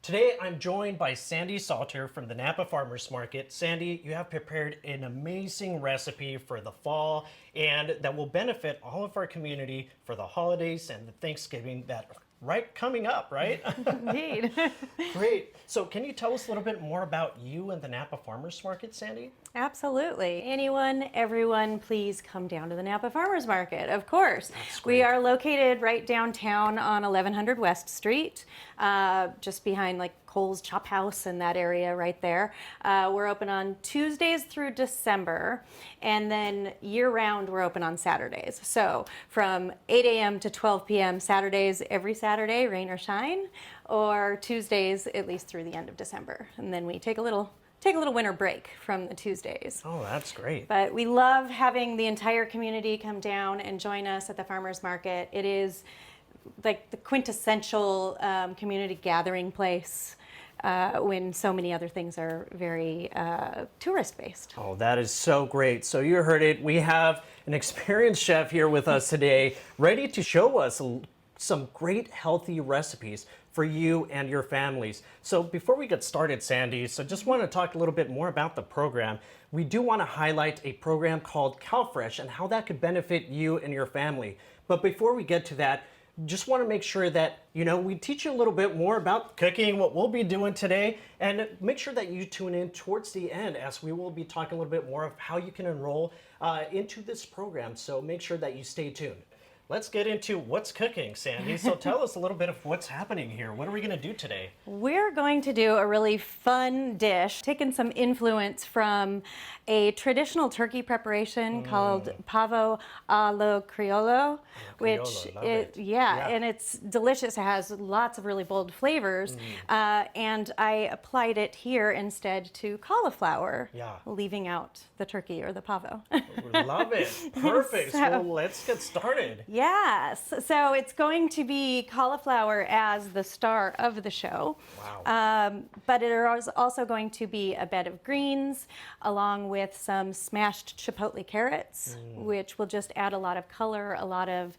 Today I'm joined by Sandy Salter from the Napa Farmers Market. Sandy, you have prepared an amazing recipe for the fall and that will benefit all of our community for the holidays and the Thanksgiving that coming up, right? Indeed. Great. So can you tell us a little bit more about you and the Napa Farmers Market, Sandy? Absolutely. Anyone, everyone, please come down to the Napa Farmers Market, of course. That's great. We are located right downtown on 1100 West Street, just behind like Cole's Chop House and that area right there. We're open on Tuesdays through December, and then year-round we're open on Saturdays. So from 8 a.m. to 12 p.m. Saturdays, every Saturday, rain or shine, or Tuesdays at least through the end of December. And then we take a little winter break from the Tuesdays. Oh, that's great. But we love having the entire community come down and join us at the farmers market. It is like the quintessential community gathering place when so many other things are very tourist-based. Oh, that is so great. So you heard it. We have an experienced chef here with us today, ready to show us some great healthy recipes for you and your families. So before we get started, Sandy, so just want to talk a little bit more about the program. We do want to highlight a program called CalFresh and how that could benefit you and your family. But before we get to that, just want to make sure that, we teach you a little bit more about cooking, what we'll be doing today, and make sure that you tune in towards the end as we will be talking a little bit more of how you can enroll into this program. So make sure that you stay tuned. Let's get into what's cooking, Sandy. So tell us a little bit of what's happening here. What are we going to do today? We're going to do a really fun dish, taking some influence from a traditional turkey preparation called pavo a lo Criollo, which and it's delicious. It has lots of really bold flavors, and I applied it here instead to cauliflower, leaving out the turkey or the pavo. Love it. Perfect. So let's get started. Yes, so it's going to be cauliflower as the star of the show. Wow. But it is also going to be a bed of greens along with some smashed chipotle carrots, which will just add a lot of color, a lot of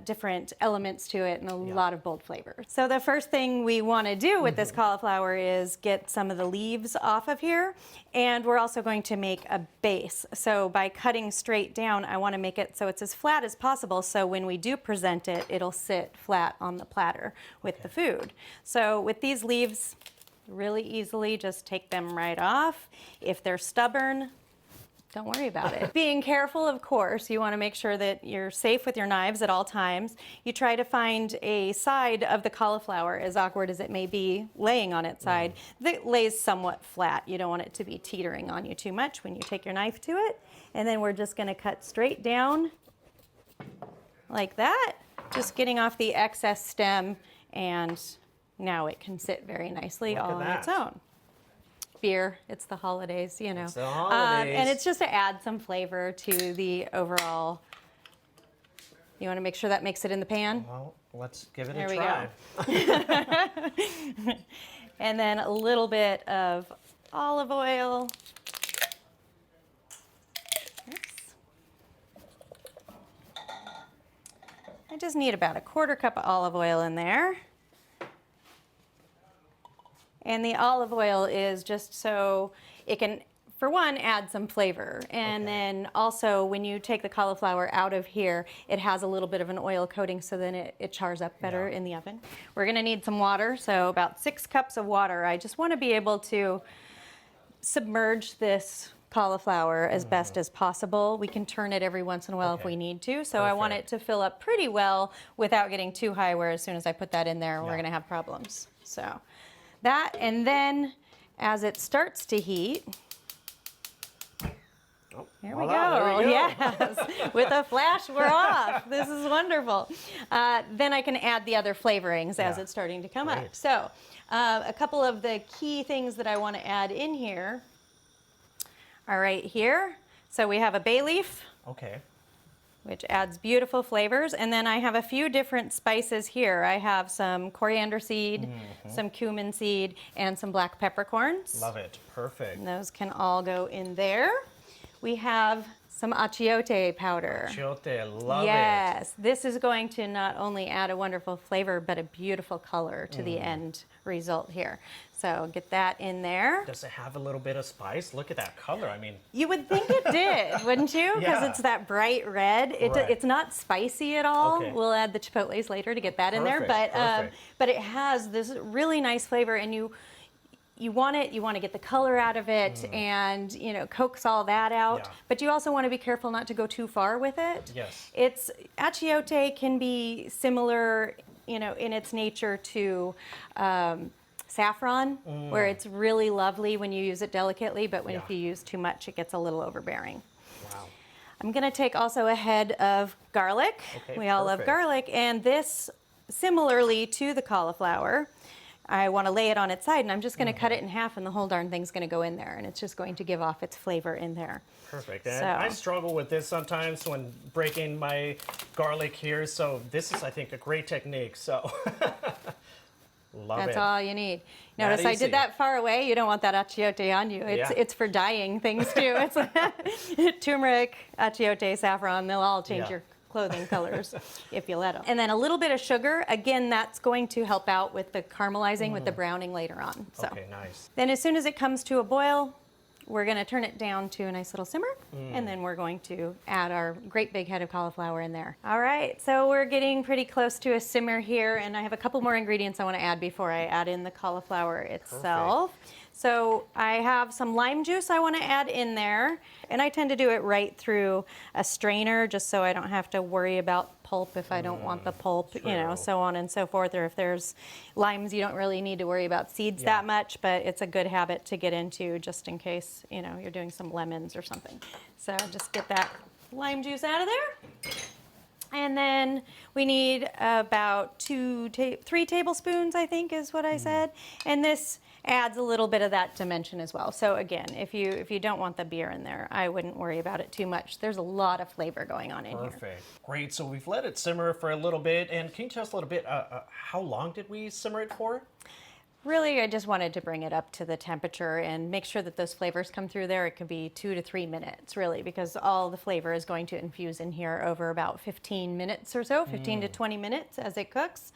different elements to it, and a lot of bold flavor. So the first thing we want to do with this cauliflower is get some of the leaves off of here, and we're also going to make a base. So by cutting straight down, I want to make it so it's as flat as possible, so when we do present it, it'll sit flat on the platter with the food. So with these leaves, really easily just take them right off. If they're stubborn, don't worry about it. Being careful, of course, you want to make sure that you're safe with your knives at all times. You try to find a side of the cauliflower, as awkward as it may be, laying on its side, that lays somewhat flat. You don't want it to be teetering on you too much when you take your knife to it. And then we're just going to cut straight down like that, just getting off the excess stem, and now it can sit very nicely all on its own. Beer, it's the holidays, It's the holidays. And it's just to add some flavor to the overall. You want to make sure that makes it in the pan? Well, let's give it there a try. We go. And then a little bit of olive oil. Oops. I just need about a 1/4 cup of olive oil in there. And the olive oil is just so it can, for one, add some flavor. And then also when you take the cauliflower out of here, it has a little bit of an oil coating, so then it chars up better in the oven. We're gonna need some water, so about 6 cups of water. I just wanna be able to submerge this cauliflower as best as possible. We can turn it every once in a while if we need to. So I want it to fill up pretty well without getting too high, where as soon as I put that in there, we're gonna have problems. So that, and then as it starts to heat, here we go. Yes, with a flash, we're off. This is wonderful. Then I can add the other flavorings as it's starting to come up. So a couple of the key things that I want to add in here are right here. So we have a bay leaf. Okay. Which adds beautiful flavors. And then I have a few different spices here. I have some coriander seed, some cumin seed, and some black peppercorns. Love it. Perfect. And those can all go in there. We have some achiote powder. Chipotle, I love it. Yes, this is going to not only add a wonderful flavor, but a beautiful color to the end result here. So get that in there. Does it have a little bit of spice? Look at that color. I mean, You would think it did, wouldn't you? Because Yeah. it's that bright red. Right. It's not spicy at all. Okay. We'll add the chipotles later to get that in there. Perfect, perfect. But it has this really nice flavor, and you want to get the color out of it and coax all that out. Yeah. But you also want to be careful not to go too far with it. Yes. It's achiote can be similar, in its nature to saffron, where it's really lovely when you use it delicately, but if Yeah. you use too much, it gets a little overbearing. Wow. I'm going to take also a head of garlic. Okay, We all love perfect. garlic, and this, similarly to the cauliflower, I want to lay it on its side, and I'm just going to cut it in half, and the whole darn thing's going to go in there, and it's just going to give off its flavor in there. Perfect. And So- I struggle with this sometimes when breaking my garlic here. So this is, I think, a great technique. So love That's it. all you need. That Notice I easy. did that far away. You don't want that achiote on you. Yeah. It's for dyeing things too. It's turmeric, achiote, saffron. They'll all change Yeah. your clothing colors if you let them. And then a little bit of sugar. Again, that's going to help out with the caramelizing, with the browning later on. So Okay, nice. then as soon as it comes to a boil, we're going to turn it down to a nice little simmer, and then we're going to add our great big head of cauliflower in there. All right, so we're getting pretty close to a simmer here, and I have a couple more ingredients I want to add before I add in the cauliflower itself. So I have some lime juice I want to add in there, and I tend to do it right through a strainer just so I don't have to worry about pulp if I don't want the pulp, true. so on and so forth. Or if there's limes, you don't really need to worry about seeds Yeah. that much, but it's a good habit to get into just in case, you're doing some lemons or something. So just get that lime juice out of there. And then we need about 3 tablespoons, I think is what I said. And this adds a little bit of that dimension as well. So again, if you don't want the beer in there, I wouldn't worry about it too much. There's a lot of flavor going on in here. Perfect. Great. So we've let it simmer for a little bit. And can you tell us a little bit, how long did we simmer it for? Really, I just wanted to bring it up to the temperature and make sure that those flavors come through there. It could be 2 to 3 minutes, really, because all the flavor is going to infuse in here over about 15 minutes or so, 15 to 20 minutes as it cooks.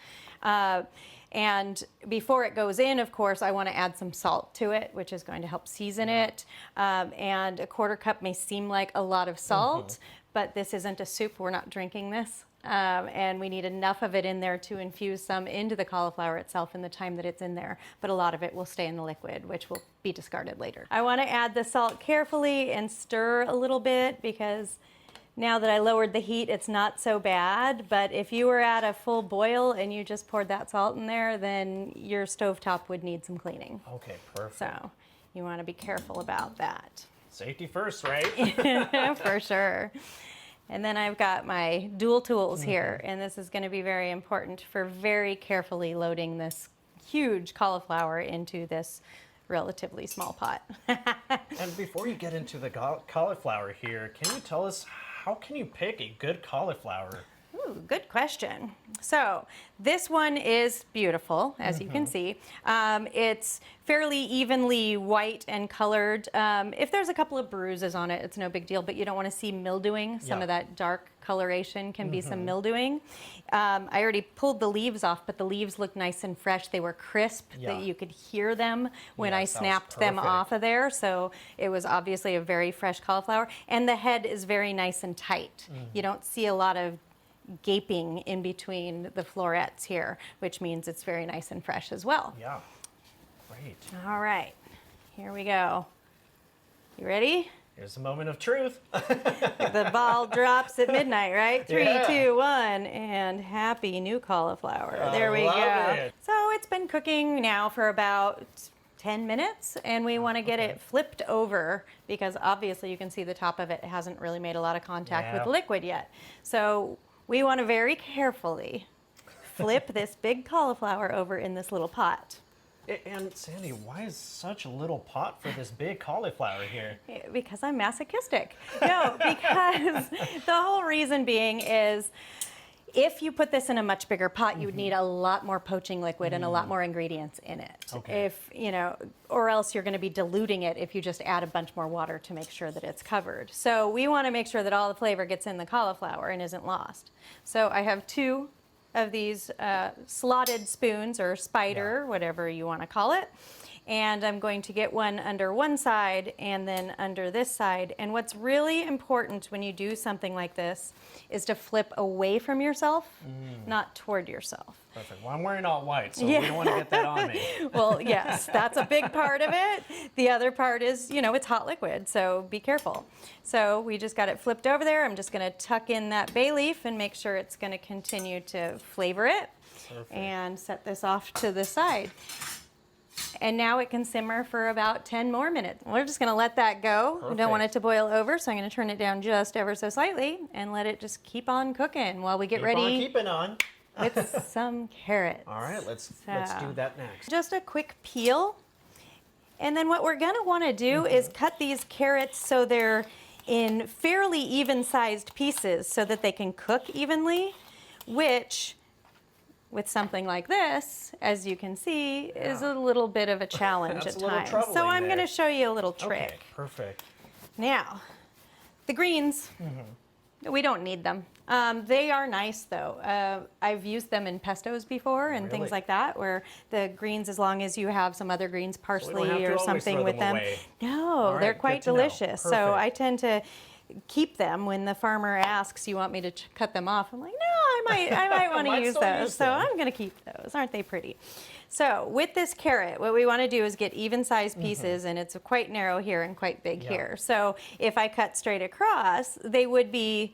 And before it goes in, of course, I want to add some salt to it, which is going to help season it. And a 1/4 cup may seem like a lot of salt, but this isn't a soup. We're not drinking this. And we need enough of it in there to infuse some into the cauliflower itself in the time that it's in there. But a lot of it will stay in the liquid, which will be discarded later. I want to add the salt carefully and stir a little bit because now that I lowered the heat, it's not so bad. But if you were at a full boil and you just poured that salt in there, then your stovetop would need some cleaning. Okay, perfect. So you want to be careful about that. Safety first, right? For sure. And then I've got my dual tools here, and this is going to be very important for very carefully loading this huge cauliflower into this relatively small pot. And before you get into the cauliflower here, can you tell us how can you pick a good cauliflower? Ooh, good question. So this one is beautiful, as you can see. It's fairly evenly white and colored. If there's a couple of bruises on it, it's no big deal, but you don't want to see mildewing. Some Yeah. of that dark coloration can be some mildewing. I already pulled the leaves off, but the leaves look nice and fresh. They were crisp, Yeah. that you could hear them when I Yes, that was snapped them perfect. off of there. So it was obviously a very fresh cauliflower. And the head is very nice and tight. You don't see a lot of gaping in between the florets here, which means it's very nice and fresh as well. Yeah. Great. All right, here we go. You ready? Here's the moment of truth. The ball drops at midnight, right? 3, Yeah. 2, 1, and happy new cauliflower. There we love go. it. So it's been cooking now for about 10 minutes, and we want to get it flipped over because obviously you can see the top of it hasn't really made a lot of contact with Yeah. the liquid yet. So we want to very carefully flip this big cauliflower over in this little pot. And Sandy, why is such a little pot for this big cauliflower here? Because I'm masochistic. No, because the whole reason being is If you put this in a much bigger pot, you would need a lot more poaching liquid and a lot more ingredients in it. Okay. If, you know, or else you're going to be diluting it if you just add a bunch more water to make sure that it's covered. So we want to make sure that all the flavor gets in the cauliflower and isn't lost. So I have 2 of these slotted spoons, or spider, whatever you want to call it. And I'm going to get one under one side and then under this side. And what's really important when you do something like this is to flip away from yourself, not toward yourself. Perfect. Well, I'm wearing all white, so we don't want to get that on me. Well, yes, that's a big part of it. The other part is, you know, it's hot liquid, so be careful. So we just got it flipped over there. I'm just going to tuck in that bay leaf and make sure it's going to continue to flavor it. Perfect. And set this off to the side. And now it can simmer for about 10 more minutes. We're just gonna let that go. We don't want it to boil over, so I'm gonna turn it down just ever so slightly and let it just keep on cooking while we get ready Keep on. with some carrots. All right, let's do that next. Just a quick peel. And then what we're gonna wanna do is cut these carrots so they're in fairly even-sized pieces so that they can cook evenly, which with something like this, as you can see, is a little bit of a challenge at times. So I'm going to show you a little trick. Okay, perfect. Now, the greens, we don't need them. They are nice though. I've used them in pestos before and things like that, where the greens, as long as you have some other greens, parsley or something with them. No, they're quite delicious. So I tend to keep them when the farmer asks, you want me to cut them off? I'm like, no, I might want to use those. So I'm going to keep those. Aren't they pretty? So with this carrot, what we want to do is get even sized pieces, and it's quite narrow here and quite big here. So if I cut straight across, they would be,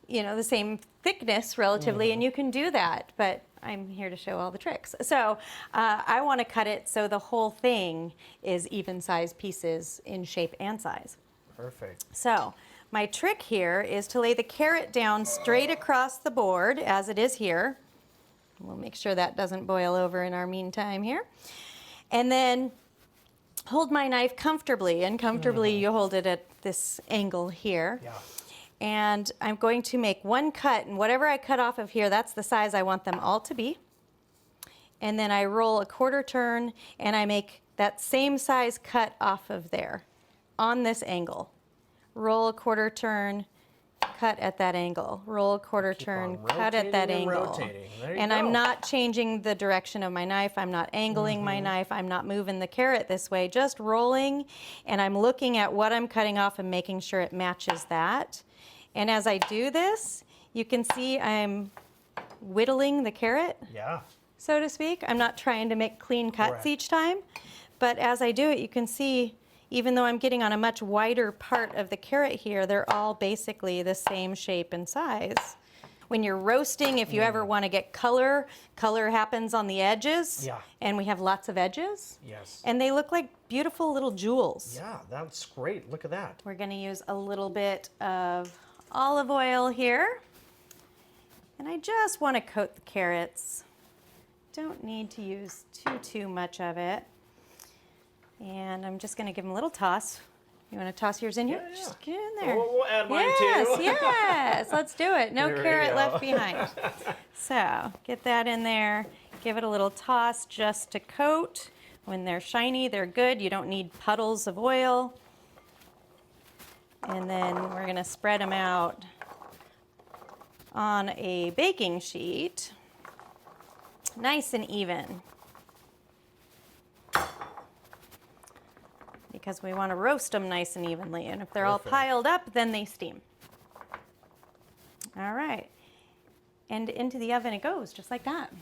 you know, the same thickness relatively, and you can do that. But I'm here to show all the tricks. So I want to cut it so the whole thing is even sized pieces in shape and size. Perfect. So my trick here is to lay the carrot down straight across the board as it is here. We'll make sure that doesn't boil over in our meantime here. And then hold my knife comfortably, and comfortably you hold it at this angle here. Yeah. And I'm going to make one cut, and whatever I cut off of here, that's the size I want them all to be. And then I roll a quarter turn, and I make that same size cut off of there on this angle. Roll a quarter turn, cut at that angle. Roll a quarter turn, cut at that angle. And I'm not changing the direction of my knife. I'm not angling my knife. I'm not moving the carrot this way, just rolling. And I'm looking at what I'm cutting off and making sure it matches that. And as I do this, you can see I'm whittling the carrot, so to speak. I'm not trying to make clean cuts each time. But as I do it, you can see, even though I'm getting on a much wider part of the carrot here, they're all basically the same shape and size. When you're roasting, if you ever want to get color, color happens on the edges. Yeah. And we have lots of edges. Yes. And they look like beautiful little jewels. Yeah, that's great. Look at that. We're going to use a little bit of olive oil here. And I just want to coat the carrots. Don't need to use too much of it. And I'm just going to give them a little toss. You want to toss yours in here? Yeah. Just get in there. We'll add mine too. Yes, let's do it. No There we carrot go. left behind. So get that in there. Give it a little toss just to coat. When they're shiny, they're good. You don't need puddles of oil. And then we're going to spread them out on a baking sheet, nice and even. Because we want to roast them nice and evenly. And if they're all piled up, then they steam. All right. And into the oven it goes, just like that.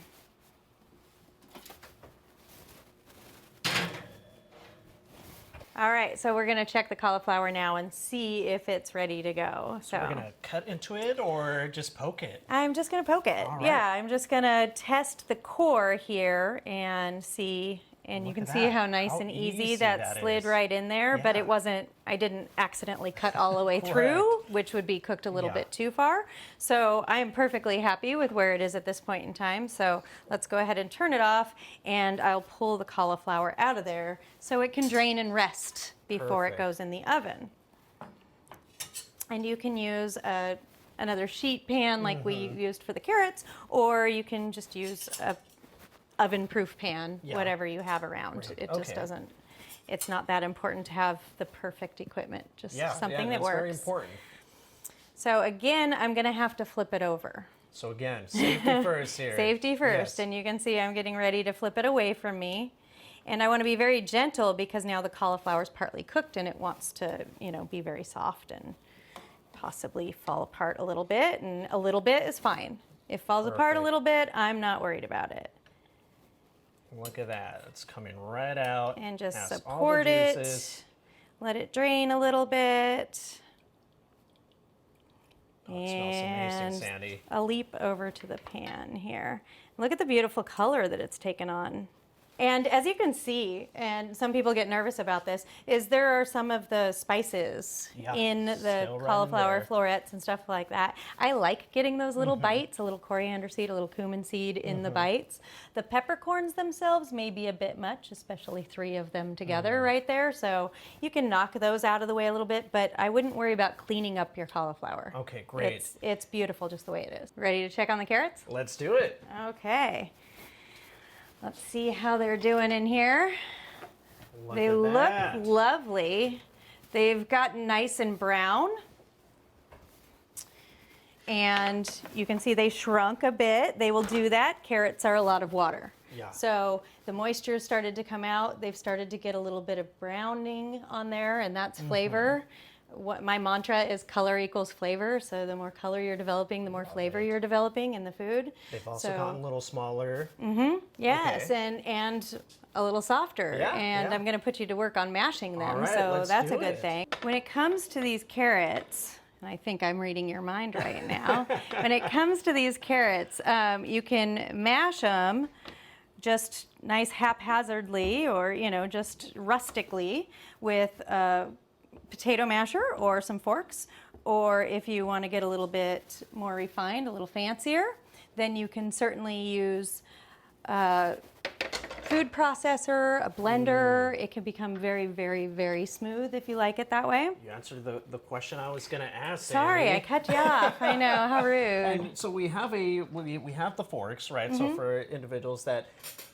All right, so we're going to check the cauliflower now and see if it's ready to go. So we're going to cut into it or just poke it? I'm just going to poke it. All right. Yeah, I'm just going to test the core here and see. And you can see how nice and easy that slid right in there, but it wasn't, I didn't accidentally cut all the way through, which would be cooked a little bit too far. So I am perfectly happy with where it is at this point in time. So let's go ahead and turn it off, and I'll pull the cauliflower out of there so it can drain and rest before it goes in the oven. And you can use a another sheet pan like we used for the carrots, or you can just use a oven-proof pan, whatever you have around. Great. It just doesn't, it's not that important to have the perfect equipment, just something that works. Very important. So again, I'm gonna have to flip it over. So again, safety first here. Safety first, and you can see I'm getting ready to flip it away from me. And I want to be very gentle because now the cauliflower is partly cooked and it wants to, you know, be very soft and possibly fall apart a little bit, and a little bit is fine. If it falls apart a little bit, I'm not worried about it. Look at that, it's coming right out. And just support it, let it drain a little bit. Oh, it smells amazing, Sandy. A leap over to the pan here. Look at the beautiful color that it's taken on. And as you can see, and some people get nervous about this, is there are some of the spices in the cauliflower florets and stuff like that. I like getting those little bites, a little coriander seed, a little cumin seed in the bites. The peppercorns themselves may be a bit much, especially 3 of them together right there. So you can knock those out of the way a little bit, but I wouldn't worry about cleaning up your cauliflower. Okay, great. It's beautiful just the way it is. Ready to check on the carrots? Let's do it. Okay. Let's see how they're doing in here. They look lovely. They've gotten nice and brown. And you can see they shrunk a bit. They will do that. Carrots are a lot of water. Yeah. So the moisture started to come out. They've started to get a little bit of browning on there, and that's flavor. What my mantra is, color equals flavor. So the more color you're developing, the more flavor you're developing in the food. They've also gotten a little smaller. Yes, and a little softer. And I'm going to put you to work on mashing them. So that's a good thing. When it comes to these carrots, and I think I'm reading your mind right now. When it comes to these carrots, you can mash them just nice haphazardly, or just rustically with potato masher or some forks, or if you want to get a little bit more refined, a little fancier, then you can certainly use a food processor, a blender. It can become very, very, very smooth if you like it that way. You answered the question I was going to ask. Sorry, Amy. I cut you off. I know, how rude. And so we have we have the forks, right? So for individuals that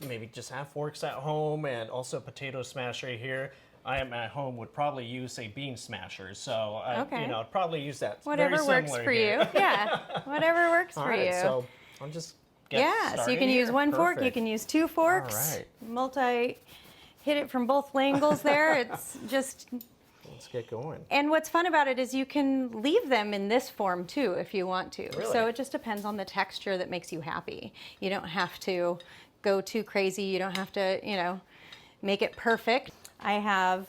maybe just have forks at home, and also potato smasher here. I am at home would probably use a bean smasher, so I'd probably use that. Whatever works for you. Yeah, whatever works for you. So I'll just get started. So you can use one fork, you can use 2 forks. All right. Hit it from both angles there. It's just. Let's get going. And what's fun about it is you can leave them in this form too if you want to. Really? So it just depends on the texture that makes you happy. You don't have to go too crazy. You don't have to, make it perfect. I have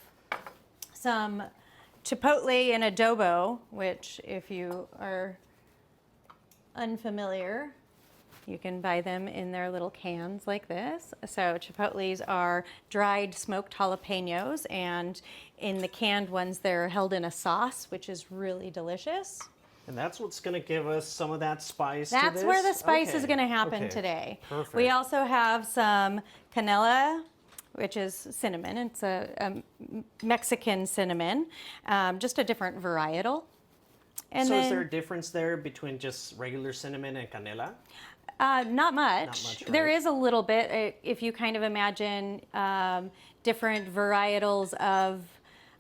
some chipotle and adobo, which if you are unfamiliar, you can buy them in their little cans like this. So chipotles are dried smoked jalapenos, and in the canned ones, they're held in a sauce, which is really delicious. And that's what's going to give us some of that spice to That's this? where the spice is going to happen today. Perfect. We also have some canela, which is cinnamon. It's a Mexican cinnamon, just a different varietal. And so then, is there a difference there between just regular cinnamon and canela? Not much. Not much, right? There is a little bit. If you kind of imagine different varietals of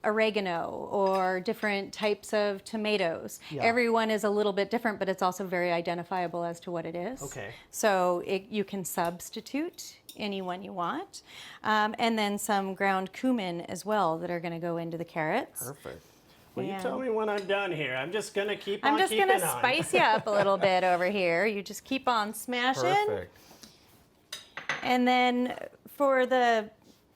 oregano or different types of tomatoes. Yeah. Everyone is a little bit different, but it's also very identifiable as to what it is. Okay. So you can substitute any one you want. And then some ground cumin as well that are going to go into the carrots. Perfect. Well, you tell me when I'm done here. I'm just going to keep on I'm just keeping going to spice you up a little bit over here. You just keep on smashing. Perfect. And then for the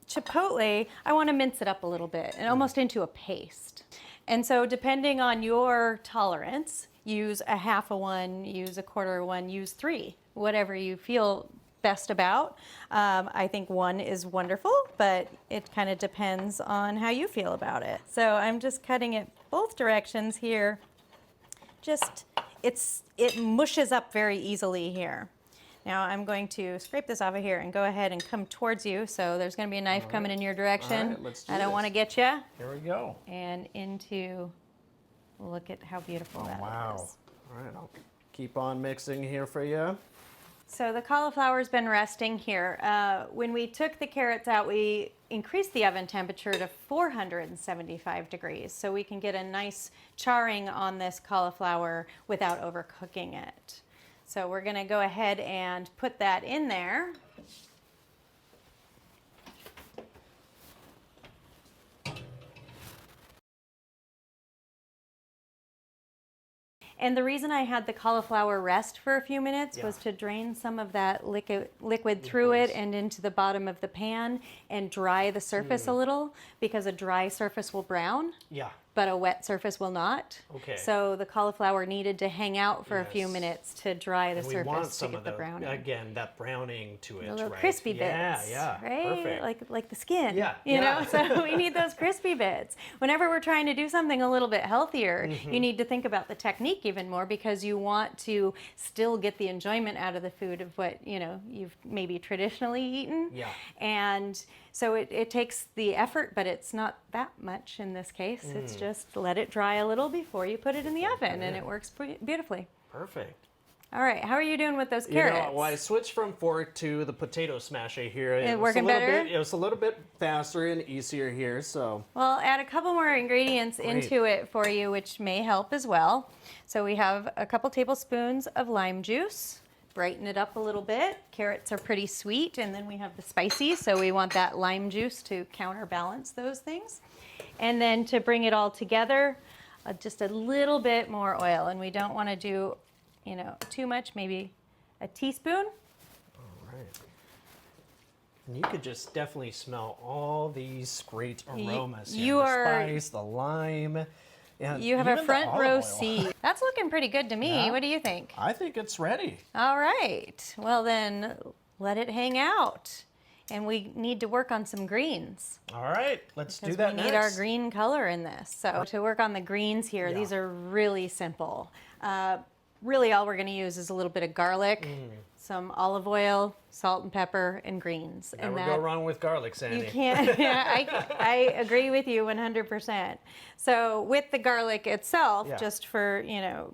chipotle, I want to mince it up a little bit and almost into a paste. And so depending on your tolerance, use a half of one, use a quarter of one, use 3, whatever you feel best about. I think 1 is wonderful, but it kind of depends on how you feel about it. So I'm just cutting it both directions here. It mushes up very easily here. Now I'm going to scrape this off of here and go ahead and come towards you. So there's going to be a knife coming in your direction. All right, let's do I don't this. want to get you. Here we go. And into, look at how beautiful that Wow. is. All right, I'll keep on mixing here for you. So the cauliflower's been resting here. When we took the carrots out, we increased the oven temperature to 475 degrees so we can get a nice charring on this cauliflower without overcooking it. So we're gonna go ahead and put that in there. And the reason I had the cauliflower rest for a few minutes was to drain some of that liquid through it and into the bottom of the pan and dry the surface a little, because a dry surface will brown. Yeah. But a wet surface will not. Okay. So the cauliflower needed to hang out for a few minutes to dry the We surface want to some get of the browning. Again, that browning to it, The little right? crispy bits, Yeah, right? perfect. Like the skin, Yeah, you know. So we need those crispy bits. Whenever we're trying to do something a little bit healthier, you need to think about the technique even more, because you want to still get the enjoyment out of the food of what you've maybe traditionally eaten. Yeah. And so it takes the effort, but it's not that much in this case. It's just let it dry a little before you put it in the oven, and it works beautifully. Perfect. All right, how are you doing with those carrots? Well, I switched from fork to the potato smasher here. It was working better? It was a little bit faster and easier here, so. Well, add a couple more ingredients into it for you, which may help as well. So we have a couple tablespoons of lime juice. Brighten it up a little bit. Carrots are pretty sweet, and then we have the spicy, so we want that lime juice to counterbalance those things. And then to bring it all together, just a little bit more oil, and we don't want to do too much, maybe a teaspoon. All right. And you could just definitely smell all these great aromas here. The spice, the lime. And you have a even the front olive row oil. seat. That's looking pretty good to me. Yeah. What do you think? I think it's ready. All right. Well, then let it hang out. And we need to work on some greens. All right, let's do Because that we need our green color in this. So to work on the greens here, these are really simple. Really all we're going to use is a little bit of garlic, some olive oil, salt and pepper, and greens. Never go wrong with garlic, Sandy. You can't. I agree with you 100%. So with the garlic itself, just for,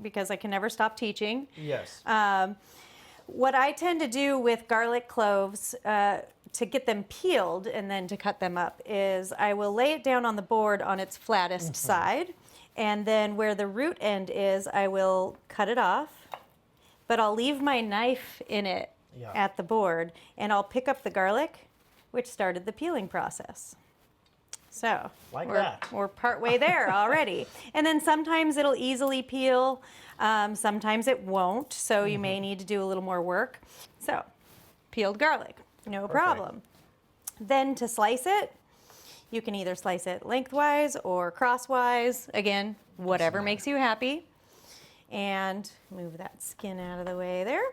because I can never stop teaching. Yes. What I tend to do with garlic cloves to get them peeled and then to cut them up is I will lay it down on the board on its flattest side. And then where the root end is, I will cut it off, but I'll leave my knife in it at the board, and I'll pick up the garlic, which started the peeling process. So we're partway there already. And then sometimes it'll easily peel, sometimes it won't, so you may need to do a little more work. So peeled garlic, no problem. Then to slice it, you can either slice it lengthwise or crosswise. Again, whatever makes you happy. And move that skin out of the way there.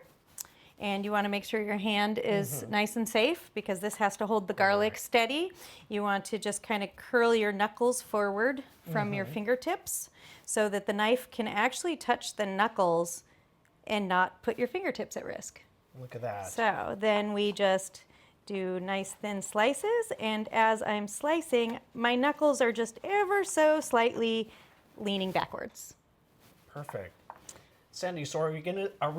And you want to make sure your hand is nice and safe, because this has to hold the garlic steady. You want to just kind of curl your knuckles forward from your fingertips so that the knife can actually touch the knuckles and not put your fingertips at risk. Look at that. So then we just do nice thin slices, and as I'm slicing, my knuckles are just ever so slightly leaning backwards. Perfect. Sandy, so are we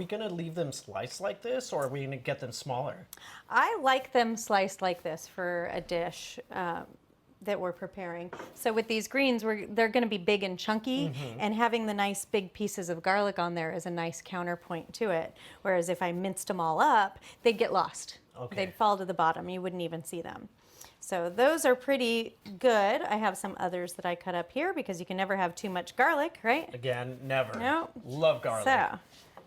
gonna leave them sliced like this, or are we gonna get them smaller? I like them sliced like this for a dish that we're preparing. So with these greens, they're going to be big and chunky, and having the nice big pieces of garlic on there is a nice counterpoint to it. Whereas if I minced them all up, they'd get lost. They'd fall to the bottom. You wouldn't even see them. So those are pretty good. I have some others that I cut up here because you can never have too much garlic, right? Again, never. No. Love garlic. So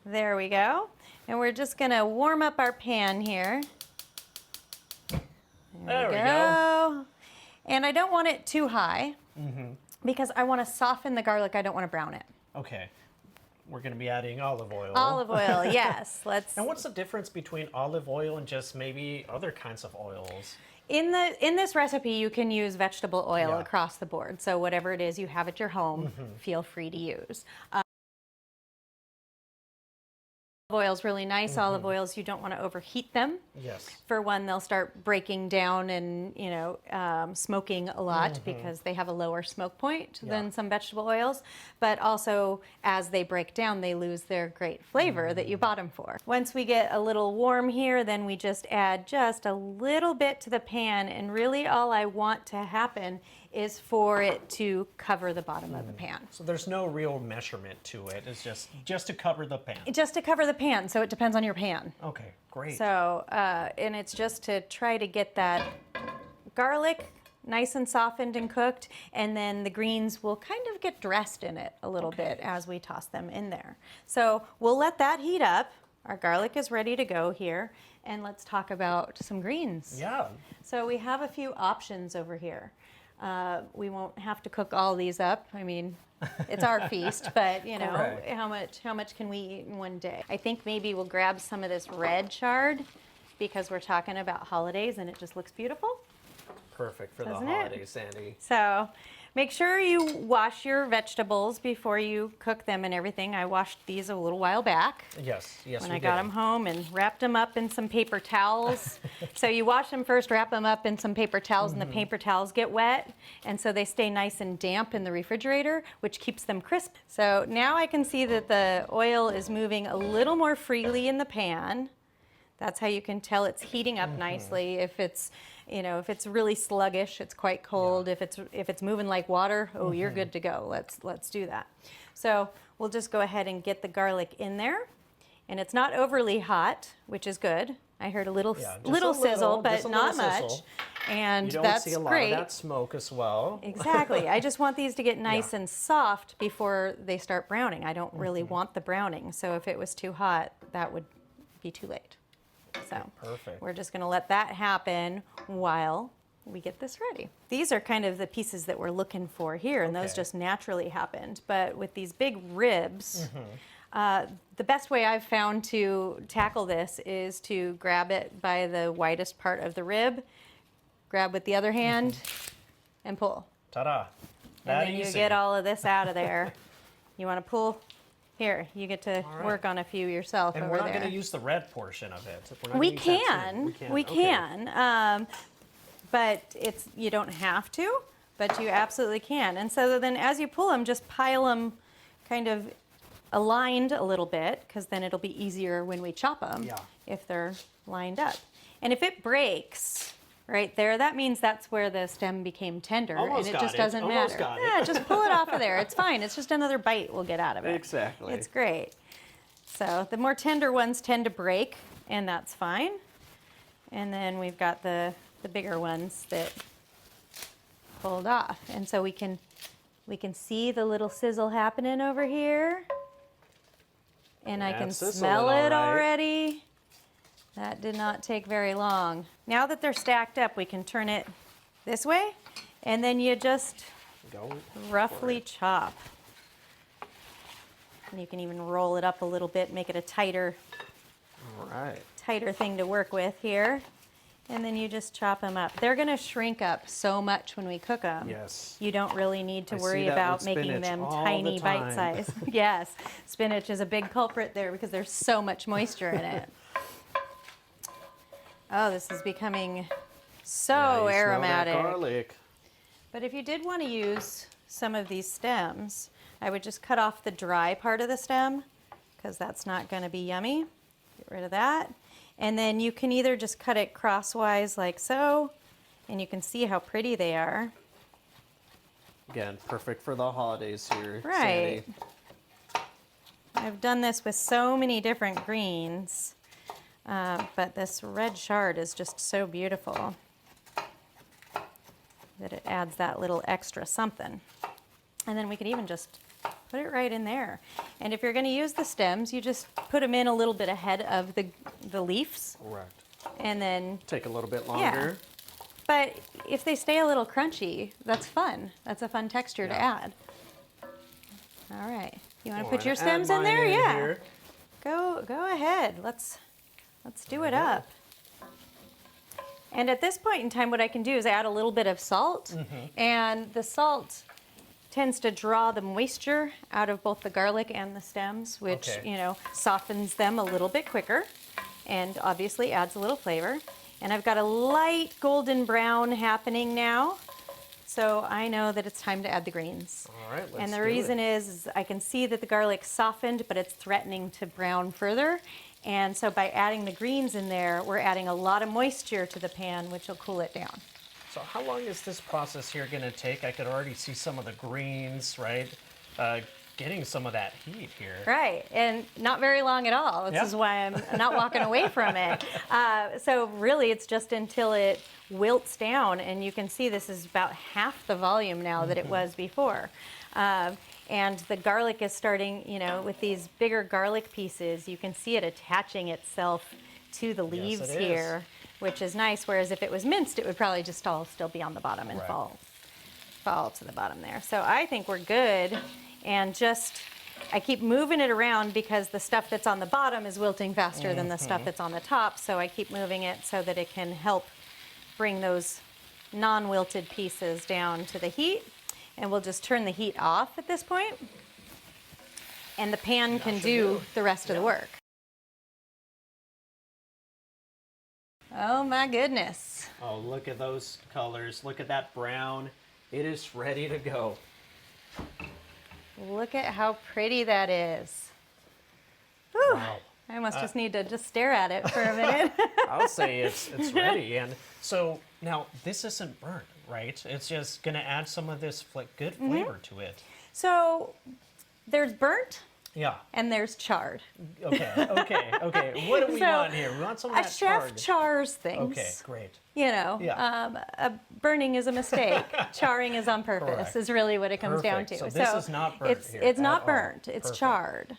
there we go. And we're just going to warm up our pan here. There we go. And I don't want it too high because I want to soften the garlic. I don't want to brown it. Okay. We're going to be adding olive oil. Olive oil, yes. And what's the difference between olive oil and just maybe other kinds of oils? In this recipe, you can use vegetable oil across the board. So whatever it is you have at your home, feel free to use. oils, really nice olive oils, you don't want to overheat them. Yes. For one, they'll start breaking down and, smoking a lot because they have a lower smoke point than some vegetable oils. But also, as they break down, they lose their great flavor that you bought them for. Once we get a little warm here, then we just add just a little bit to the pan. And really all I want to happen is for it to cover the bottom of the pan. So there's no real measurement to it. It's just to cover the pan. Just to cover the pan, so it depends on your pan. Okay, great. So, and it's just to try to get that garlic nice and softened and cooked, and then the greens will kind of get dressed in it a little bit as we toss them in there. So we'll let that heat up. Our garlic is ready to go here, and let's talk about some greens. Yeah. So we have a few options over here. We won't have to cook all these up. I mean, it's our feast, but Correct. how much can we eat in one day? I think maybe we'll grab some of this red chard because we're talking about holidays and it just looks beautiful. Perfect for Doesn't the it? holidays, Sandy. So make sure you wash your vegetables before you cook them and everything. I washed these a little while back. Yes, When we I got did. them home and wrapped them up in some paper towels. So you wash them first, wrap them up in some paper towels, and the paper towels get wet, and so they stay nice and damp in the refrigerator, which keeps them crisp. So now I can see that the oil is moving a little more freely in the pan. That's how you can tell it's heating up nicely. If it's, if it's really sluggish, it's quite cold. If it's moving like water, oh, you're good to go. Let's do that. So we'll just go ahead and get the garlic in there, and it's not overly hot, which is good. I heard a little just little a sizzle, but just a not little much, sizzle. and You don't that's see a lot great. of that smoke as well. Exactly. I just want these to get nice Yeah. and soft before they start browning. I don't really want the browning, so if it was too hot, that would be too late. So Perfect. we're just going to let that happen while we get this ready. These are kind of the pieces that we're looking for here, and those Okay. just naturally happened. But with these big ribs, the best way I've found to tackle this is to grab it by the widest part of the rib, grab with the other hand, and pull. Ta-da. And That then you easy. get all of this out of there. You want to pull? Here, you get to right. work on a few yourself And over we're not there. going to use the red portion of it. We're not We gonna use that can, too. we Okay. can, but you don't have to, but you absolutely can. And so then as you pull them, just pile them kind of aligned a little bit, because then it'll be easier when we chop them Yeah. if they're lined up. And if it breaks right there, that means that's where the stem became tender, Almost and it got just it. doesn't Almost matter. got it. Yeah, just pull it off of there. It's fine. It's just another bite we'll get out of it. Exactly. It's great. So the more tender ones tend to break, and that's fine. And then we've got the bigger ones that pulled off. And so we can see the little sizzle happening over here. And I can That's sizzling smell it all right. already. That did not take very long. Now that they're stacked up, we can turn it this way, and then you just Go. roughly chop. And you can even roll it up a little bit, make it a tighter All right. thing to work with here. And then you just chop them up. They're going to shrink up so much when we cook them. Yes. You don't really need to I see worry that about with making spinach them all the tiny time. bite size. Yes, spinach is a big culprit there because there's so much moisture in it. Oh, this is becoming Yeah, so you smell that aromatic. garlic. But if you did want to use some of these stems, I would just cut off the dry part of the stem because that's not going to be yummy. Get rid of that. And then you can either just cut it crosswise like so, and you can see how pretty they are. Again, perfect for the holidays here, Right. Sandy. I've done this with so many different greens, but this red chard is just so beautiful that it adds that little extra something. And then we can even just put it right in there. And if you're going to use the stems, you just put them in a little bit ahead of the leaves, Correct. and then, Take a little bit yeah. longer. But if they stay a little crunchy, that's fun. That's a fun texture to Yeah. add. All right. You want to Oh, put your and add stems in mine there? Yeah. here. Go ahead. Let's do it up. And at this point in time, what I can do is add a little bit of salt. And the salt tends to draw the moisture out of both the garlic and the stems, which, Okay. you know, softens them a little bit quicker and obviously adds a little flavor. And I've got a light golden brown happening now. So I know that it's time to add the greens. All right, let's And the do reason it. is I can see that the garlic softened, but it's threatening to brown further. And so by adding the greens in there, we're adding a lot of moisture to the pan, which will cool it down. So how long is this process here going to take? I could already see some of the greens, right? Getting some of that heat here. Right, and not very long at all. This Yeah. is why I'm not walking away from it. So really, it's just until it wilts down, and you can see this is about half the volume now that it was before. And the garlic is starting, you know, with these bigger garlic pieces, you can see it attaching itself to the leaves it is. here, which is nice, whereas if it was minced, it would probably just all still be on the bottom and Right. fall to the bottom there. So I think we're good. And just, I keep moving it around because the stuff that's on the bottom is wilting faster than the stuff that's on the top. So I keep moving it so that it can help bring those non-wilted pieces down to the heat. And we'll just turn the heat off at this point. And the pan can do the rest of the work. Oh my goodness. Oh, look at those colors. Look at that brown. It is ready to go. Look at how pretty that is. Whew. Wow. I almost just need to just stare at it for a minute. I'll say it's ready. And so now this isn't burnt, right? It's just going to add some of this good flavor to it. So there's burnt Yeah. and there's charred. Okay. What do we So, want here? We want some of A that chef charred. chars things. Okay, great. You know, Yeah. burning is a mistake. Charring is on purpose. Correct. Is really what it comes down Perfect. to. So this is not burnt It's here it's at not all. burnt. It's Perfect. charred.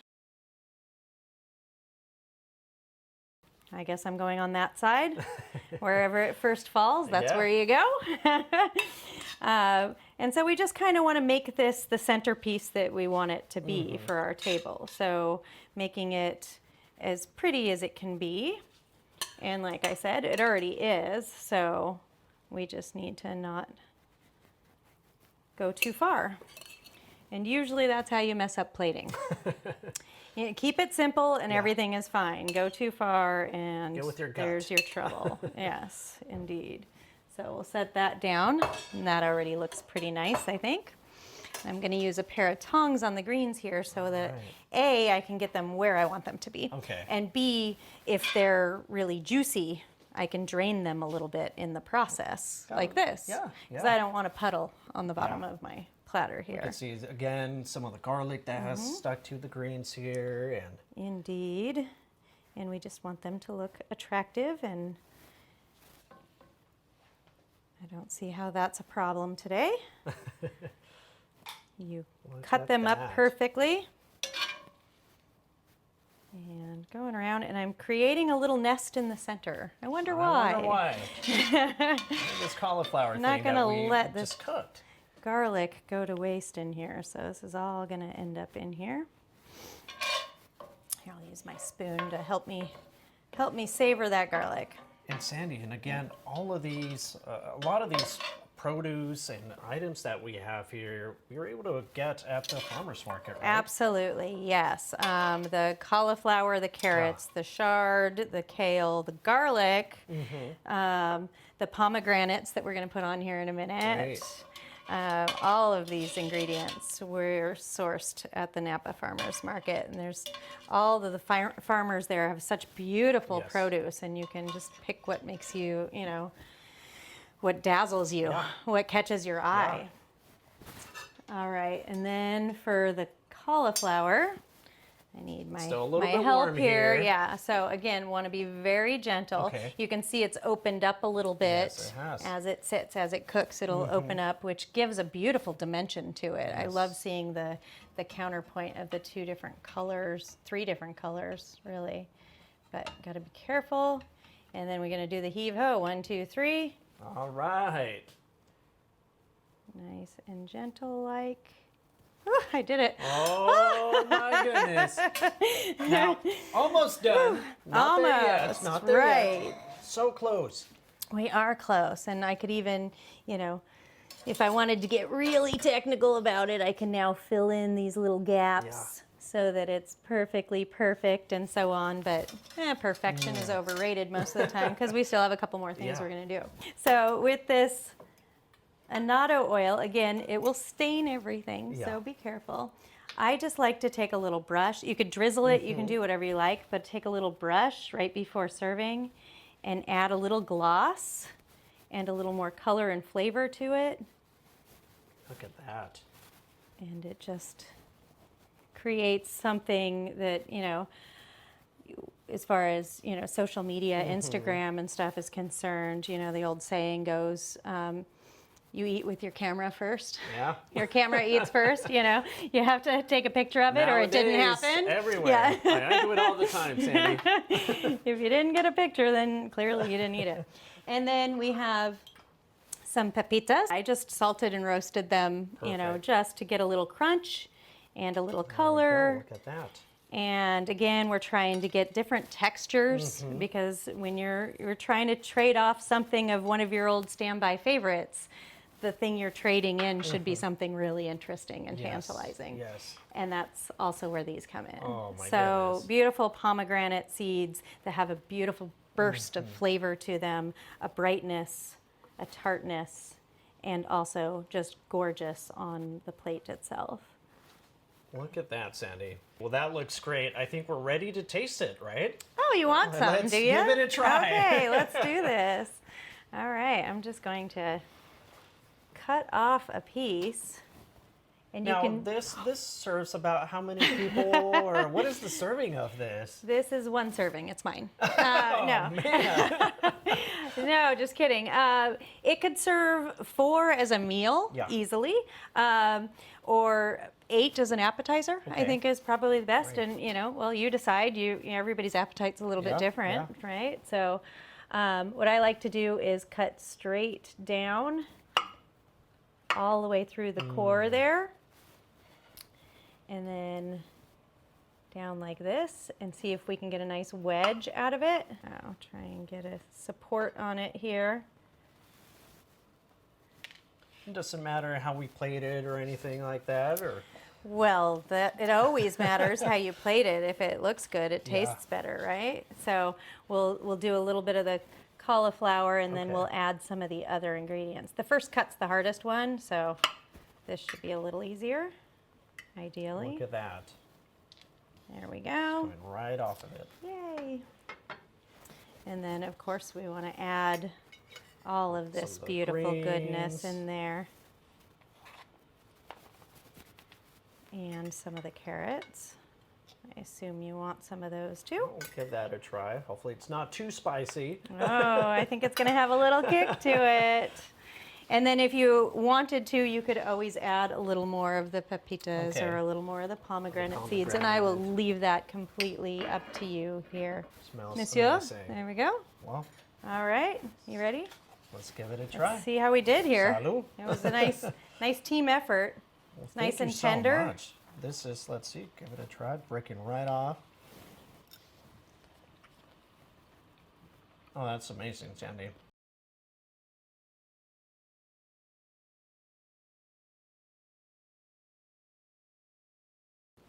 I guess I'm going on that side. Wherever it first falls, that's Yeah. where you go. And so we just kind of want to make this the centerpiece that we want it to be for our table. So making it as pretty as it can be. And like I said, it already is. So we just need to not go too far. And usually that's how you mess up plating. You keep it simple and everything is fine. Go too far and Go with your gut. there's your trouble. Yes, indeed. So we'll set that down. And that already looks pretty nice, I think. I'm going to use a pair of tongs on the greens here so that Right. A, I can get them where I want them to be. Okay. And B, if they're really juicy, I can drain them a little bit in the process, like this. Yeah, Because yeah. I don't want a puddle on the bottom of my platter You here. can see again some of the garlic that has stuck to the greens here, and Indeed. And we just want them to look attractive, and I don't see how that's a problem today. You Look cut at them up that. perfectly. And going around, and I'm creating a little nest in the center. I wonder why. I wonder why. This cauliflower I'm not thing gonna that we let this- just cooked. Garlic go to waste in here, so this is all going to end up in here. Here, I'll use my spoon to help me savor that garlic. And Sandy, and again, all of these, a lot of these produce and items that we have here, we were able to get at the farmer's market, right? Absolutely, yes. The cauliflower, the carrots, the chard, the kale, the garlic, the pomegranates that we're going to put on here in a minute. Great. All of these ingredients were sourced at the Napa Farmers Market, and there's all of the farmers there have such beautiful Yes. produce, and you can just pick what makes you, you know, what dazzles you, what catches your eye. All right, and then for the cauliflower, I need my, Still a little my bit help warm here. here. Yeah, so again, want to be very gentle. Okay. You can see it's opened up a little bit Yes, it has. as it sits, as it cooks, it'll open up, which gives a beautiful dimension to it. I love seeing the counterpoint of the two different colors, three different colors, really. But got to be careful. And then we're going to do the heave-ho. 1, 2, 3. All right. Nice and gentle like. Ooh, I did it. Oh my goodness. Now, almost done. Not there yet. Almost, Not there right. yet. So close. We are close, and I could even, you know, If I wanted to get really technical about it, I can now fill in these little gaps so that it's perfectly perfect and so on. But perfection is overrated most of the time because we still have a couple more things we're going to do. So with this annatto oil, again, it will stain everything, so be careful. I just like to take a little brush. You could drizzle it, you can do whatever you like, but take a little brush right before serving and add a little gloss and a little more color and flavor to it. Look at that. And it just creates something that, you know, as far as, you know, social media, Instagram and stuff is concerned, you know, the old saying goes, you eat with your camera first. Yeah. Your camera eats first, you know. You have to take a picture of it or it didn't happen. Everywhere. Yeah. I do it all the time, Sandy. If you didn't get a picture, then clearly you didn't eat it. And then we have some pepitas. I just salted and roasted them, you know, just to get a little crunch and a little color. Look at that. And again, we're trying to get different textures because when you're trying to trade off something of one of your old standby favorites, the thing you're trading in should be something really interesting and tantalizing. Yes. And that's also where these come in. Oh my so goodness. beautiful pomegranate seeds that have a beautiful burst of flavor to them, a brightness, a tartness, and also just gorgeous on the plate itself. Look at that, Sandy. Well, that looks great. I think we're ready to taste it, right? Oh, you want some, Let's do you? give it a try. Okay, let's do this. All right, I'm just going to cut off a piece. And Now, you can. this serves about how many people, or what is the serving of this? This is one serving. It's mine. No, Man. no, just kidding. It could serve 4 as a meal easily, or 8 as an appetizer. I think is probably the best. Right. And you know, well, you decide. You know, everybody's appetite's a little bit different, right? So, what I like to do is cut straight down, all the way through the core there. And then down like this and see if we can get a nice wedge out of it. I'll try and get a support on it here. It doesn't matter how we plate it or anything like that, or? Well, it always matters how you plate it. If it looks good, it tastes better, right? So we'll do a little bit of the cauliflower and then we'll add some of the other ingredients. The first cut's the hardest one, so this should be a little easier, ideally. Look at that. There we go. Coming right off of it. Yay. And then, of course, we want to add all of this Some of the beautiful greens. goodness in there. And some of the carrots. I assume you want some of those too. We'll give that a try. Hopefully it's not too spicy. Oh, I think it's going to have a little kick to it. And then if you wanted to, you could always add a little more of the pepitas or a little more of the pomegranate seeds. And I will leave that completely up to you here. Smells Monsieur, amazing. there we go. Well, All right, you ready? let's give it a try. Let's see how we did here. Salud. It was a nice team effort. Well, nice thank and you so tender. much. This is, let's see, give it a try. Breaking right off. Oh, that's amazing, Sandy.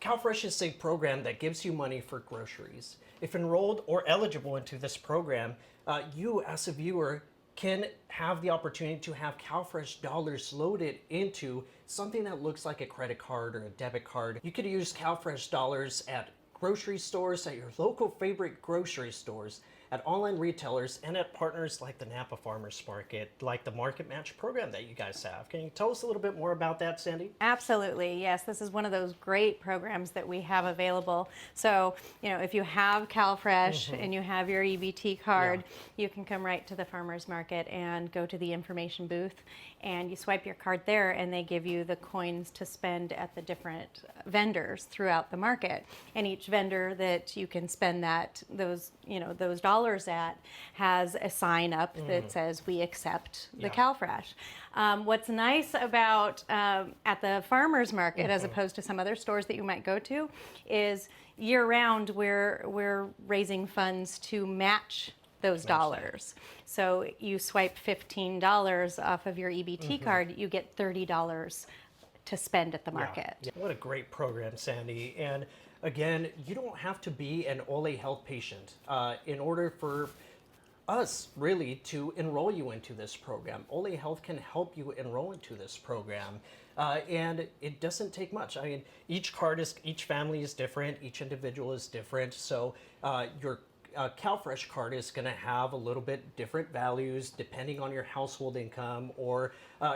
CalFresh is a program that gives you money for groceries. If enrolled or eligible into this program, you as a viewer can have the opportunity to have CalFresh dollars loaded into something that looks like a credit card or a debit card. You could use CalFresh dollars at grocery stores, at your local favorite grocery stores, at online retailers, and at partners like the Napa Farmers Market, like the Market Match program that you guys have. Can you tell us a little bit more about that, Sandy? Absolutely, yes. This is one of those great programs that we have available. So, you know, if you have CalFresh and you have your EBT card, you can come right to the farmers market and go to the information booth and you swipe your card there and they give you the coins to spend at the different vendors throughout the market. And each vendor that you can spend those dollars at has a sign up that says we accept the CalFresh. What's nice about at the farmers market as opposed to some other stores that you might go to is year round we're raising funds to match those dollars. So you swipe $15 off of your EBT card, you get $30 to spend at the market. Yeah. What a great program, Sandy. And again, you don't have to be an OLE Health patient in order for us really to enroll you into this program. OLE Health can help you enroll into this program. And it doesn't take much. I mean, each family is different, each individual is different. So your CalFresh card is going to have a little bit different values depending on your household income or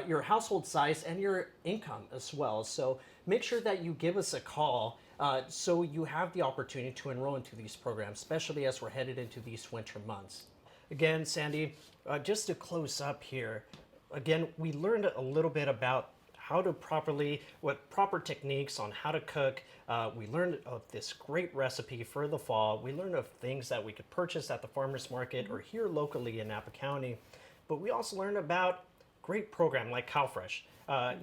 your household size and your income as well. So make sure that you give us a call so you have the opportunity to enroll into these programs, especially as we're headed into these winter months. Again, Sandy, just to close up here, again, we learned a little bit about how to proper techniques on how to cook. We learned of this great recipe for the fall. We learned of things that we could purchase at the farmer's market or here locally in Napa County. But we also learned about great program like CalFresh.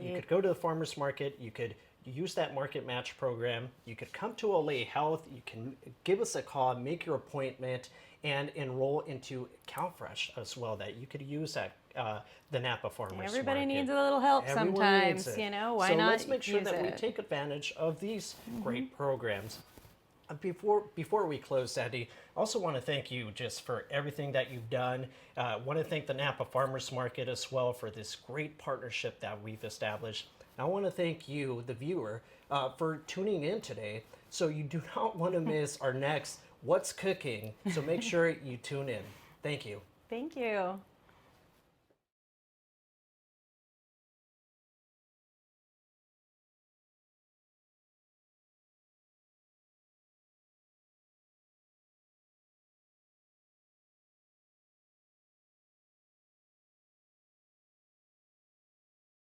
You could go to the farmer's market, you could use that market match program, you could come to OLE Health, you can give us a call, make your appointment, and enroll into CalFresh as well that you could use at the Napa Farmers Market. Everybody needs a little help sometimes, you know, why not? So let's make sure that we take advantage of these great programs. Before we close, Sandy, I also want to thank you just for everything that you've done. I want to thank the Napa Farmers Market as well for this great partnership that we've established. I want to thank you, the viewer, for tuning in today. So you do not want to miss our next What's Cooking. So make sure you tune in. Thank you. Thank you.